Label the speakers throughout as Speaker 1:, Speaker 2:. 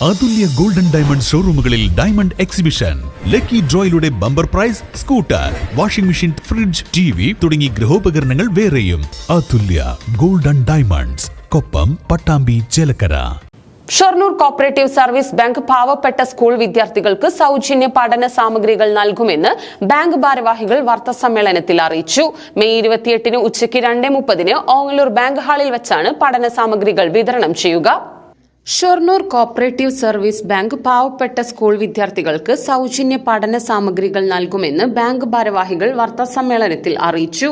Speaker 1: അതുല്യ golden diamond ഷോറൂമുകളിൽ diamond exhibition. Lucky ഡ്രോയിലൂടെ bumper prize, scooter, washing machine, fridge, TV തുടങ്ങി ഗൃഹോപകരണങ്ങൾ വേറെയും. Athulya golden diamonds, Koppam, Pattambi, Chelakkara.
Speaker 2: Shoranur cooperative service bank പാവപ്പെട്ട സ്കൂൾ വിദ്യാർത്ഥികൾക്ക് സൗജന്യ പഠന സാമഗ്രികൾ നൽകുമെന്ന് ബാങ്ക് ഭാരവാഹികൾ വാർത്താസമ്മേളനത്തിൽ അറിയിച്ചു. മെയ് 28 ഉച്ചയ്ക്ക് 2:30 ഓങ്ങല്ലൂർ ബാങ്ക് ഹാളിൽ വെച്ചാണ് പഠന സാമഗ്രികൾ വിതരണം ചെയ്യുക. ഷൊർണൂർ കോപ്പറേറ്റീവ് സർവീസ് ബാങ്ക് പാവപ്പെട്ട സ്കൂൾ വിദ്യാർത്ഥികൾക്ക് സൗജന്യ പഠന സാമഗ്രികൾ നൽകുമെന്ന് ബാങ്ക് ഭാരവാഹികൾ വാർത്താസമ്മേളനത്തിൽ അറിയിച്ചു.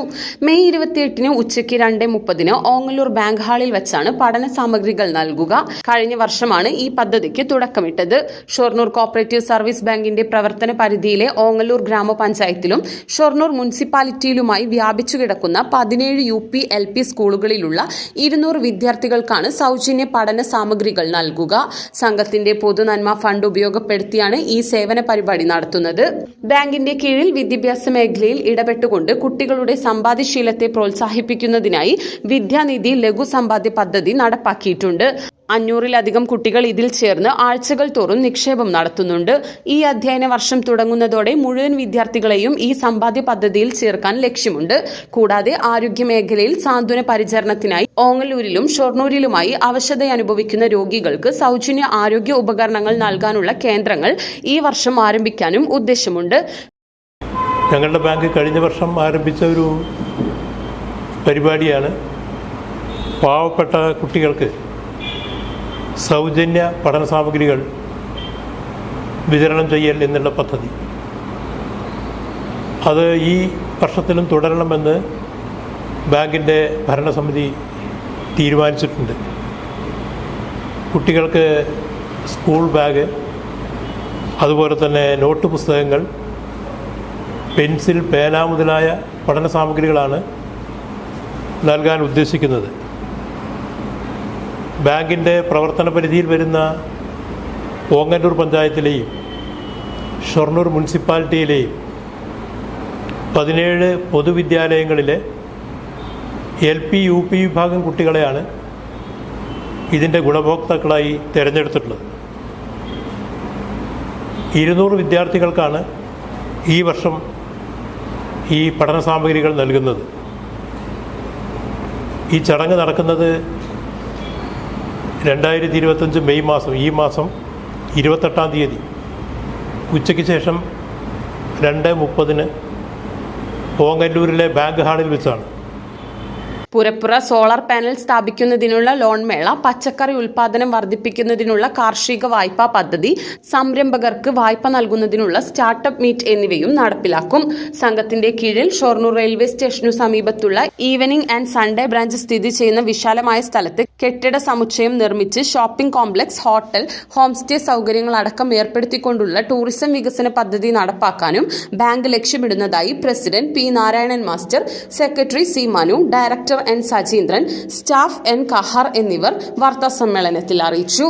Speaker 2: മെയ് 28 ഉച്ചയ്ക്ക് 2:30 ഓങ്ങല്ലൂർ ബാങ്ക് ഹാളിൽ വെച്ചാണ് പഠന സാമഗ്രികൾ നൽകുക. കഴിഞ്ഞ വർഷമാണ് ഈ പദ്ധതിക്ക് തുടക്കമിട്ടത്. ഷൊർണൂർ കോപ്പറേറ്റീവ് സർവീസ് ബാങ്കിന്റെ പ്രവർത്തന പരിധിയിലെ ഓങ്ങല്ലൂർ ഗ്രാമപഞ്ചായത്തിലും ഷൊർണൂർ മുനിസിപ്പാലിറ്റിയിലുമായി വ്യാപിച്ചു കിടക്കുന്ന 17 UP LP സ്കൂളുകളിലുള്ള 200 വിദ്യാർത്ഥികൾക്കാണ് സൗജന്യ പഠന സാമഗ്രികൾ നൽകുക. സംഘത്തിന്റെ പൊതുനന്മ ഫണ്ട് ഉപയോഗപ്പെടുത്തിയാണ് ഈ സേവന പരിപാടി നടത്തുന്നത്. ബാങ്കിന്റെ കീഴിൽ വിദ്യാഭ്യാസ മേഖലയിൽ ഇടപെട്ടുകൊണ്ട് കുട്ടികളുടെ സമ്പാദ്യശീലത്തെ പ്രോത്സാഹിപ്പിക്കുന്നതിനായി വിദ്യാനിധി ലഘു സമ്പാദ്യ പദ്ധതി നടപ്പാക്കിയിട്ടുണ്ട്. 500-ലധികം കുട്ടികൾ ഇതിൽ ചേർന്ന് ആഴ്ചകൾ തോറും നിക്ഷേപം നടത്തുന്നുണ്ട്. ഈ അധ്യയന വർഷം തുടങ്ങുന്നതോടെ മുഴുവൻ വിദ്യാർത്ഥികളെയും ഈ സമ്പാദ്യ പദ്ധതിയിൽ ചേർക്കാൻ ലക്ഷ്യമുണ്ട്. കൂടാതെ ആരോഗ്യ മേഖലയിൽ സാന്ത്വന പരിചരണത്തിനായി ഓങ്ങല്ലൂരിലും ഷൊർണൂരിലുമായി അവശത അനുഭവിക്കുന്ന രോഗികൾക്ക് സൗജന്യ ആരോഗ്യ ഉപകരണങ്ങൾ നൽകാനുള്ള കേന്ദ്രങ്ങൾ ഈ വർഷം ആരംഭിക്കാനും ഉദ്ദേശമുണ്ട്.
Speaker 3: ഞങ്ങളുടെ ബാങ്ക് കഴിഞ്ഞ വർഷം ആരംഭിച്ച ഒരു പരിപാടിയാണ് പാവപ്പെട്ട കുട്ടികൾക്ക് സൗജന്യ പഠന സാമഗ്രികൾ വിതരണം ചെയ്യൽ എന്നുള്ള പദ്ധതി. അത് ഈ വർഷത്തിലും തുടരണമെന്ന് ബാങ്കിൻ്റെ ഭരണസമിതി തീരുമാനിച്ചിട്ടുണ്ട്. കുട്ടികൾക്ക് സ്കൂൾ ബാഗ്, അതുപോലെ തന്നെ നോട്ട് പുസ്തകങ്ങൾ, പെൻസിൽ, പേന മുതലായ പഠന സാമഗ്രികളാണ് നൽകാൻ ഉദ്ദേശിക്കുന്നത്. ബാങ്കിൻ്റെ പ്രവർത്തന പരിധിയിൽ വരുന്ന ഓങ്ങല്ലൂർ പഞ്ചായത്തിലെയും ഷൊർണൂർ മുനിസിപ്പാലിറ്റിയിലെയും 17 പൊതുവിദ്യാലയങ്ങളിലെ LP UP വിഭാഗം കുട്ടികളെയാണ് ഇതിൻ്റെ ഗുണഭോക്താക്കളായി തിരഞ്ഞെടുത്തിട്ടുള്ളത്. 200 വിദ്യാർത്ഥികൾക്കാണ് ഈ വർഷം ഈ പഠന സാമഗ്രികൾ നൽകുന്നത്. ഈ ചടങ്ങ് നടക്കുന്നത് 2025 മെയ് മാസം, ഈ മാസം 28-ാം തീയതി ഉച്ചയ്ക്ക് ശേഷം 2:30 ഓങ്ങല്ലൂരിലെ ബാങ്ക് ഹാളിൽ വെച്ചാണ്.
Speaker 2: പുരപ്പുറ സോളാർ പാനൽ സ്ഥാപിക്കുന്നതിനുള്ള ലോൺ മേള, പച്ചക്കറി ഉൽപാദനം വർദ്ധിപ്പിക്കുന്നതിനുള്ള കാർഷിക വായ്പാ പദ്ധതി, സംരംഭകർക്ക് വായ്പ നൽകുന്നതിനുള്ള സ്റ്റാർട്ടപ്പ് മീറ്റ് എന്നിവയും നടപ്പിലാക്കും. സംഘത്തിന്റെ കീഴിൽ ഷൊർണൂർ റെയിൽവേ സ്റ്റേഷനു സമീപത്തുള്ള ഈവനിംഗ് ആൻഡ് സൺഡേ ബ്രാഞ്ച് സ്ഥിതി ചെയ്യുന്ന വിശാലമായ സ്ഥലത്ത് കെട്ടിട സമുച്ചയം നിർമ്മിച്ച് shopping complex, hotel, homestay സൗകര്യങ്ങളടക്കം ഏർപ്പെടുത്തിക്കൊണ്ടുള്ള ടൂറിസം വികസന പദ്ധതി നടപ്പാക്കാനും ബാങ്ക് ലക്ഷ്യമിടുന്നതായി president P. Narayanan master, secretary C. Manu, director N. Sajeendran, staff N. Kahar എന്നിവർ വാർത്താസമ്മേളനത്തിൽ അറിയിച്ചു.